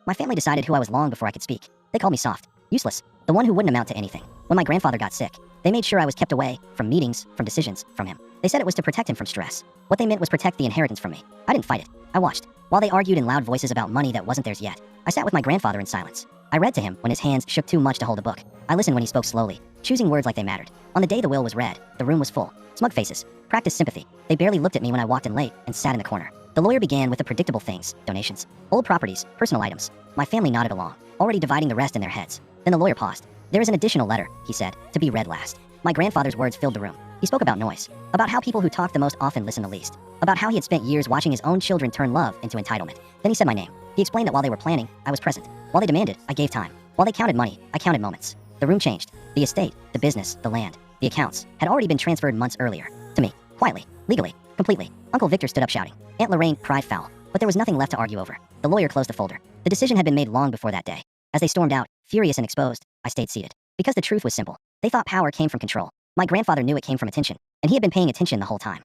My family decided who I was long before I could speak. They called me soft, useless, the one who wouldn't amount to anything. When my grandfather got sick, they made sure I was kept away from meetings, from decisions, from him. They said it was to protect him from stress. What they meant was protect the inheritance from me. I didn't fight it. I watched. While they argued in loud voices about money that wasn't theirs yet, I sat with my grandfather in silence. I read to him when his hands shook too much to hold a book. I listened when he spoke slowly, choosing words like they mattered. On the day the will was read, the room was full. Smug faces, practiced sympathy. They barely looked at me when I walked in late and sat in the corner. The lawyer began with the predictable things: donations, old properties, personal items. My family nodded along, already dividing the rest in their heads. Then the lawyer paused. "There is an additional letter," he said, "to be read last." My grandfather's words filled the room. He spoke about noise, about how people who talk the most often listen the least, about how he had spent years watching his own children turn love into entitlement. Then he said my name. He explained that while they were planning, I was present. While they demanded, I gave time. While they counted money, I counted moments. The room changed. The estate, the business, the land, the accounts had already been transferred months earlier. To me, quietly, legally, completely. Uncle Victor stood up shouting. Aunt Lorraine cried foul. But there was nothing left to argue over. The lawyer closed the folder. The decision had been made long before that day. As they stormed out, furious and exposed, I stayed seated. Because the truth was simple. They thought power came from control. My grandfather knew it came from attention, and he had been paying attention the whole time.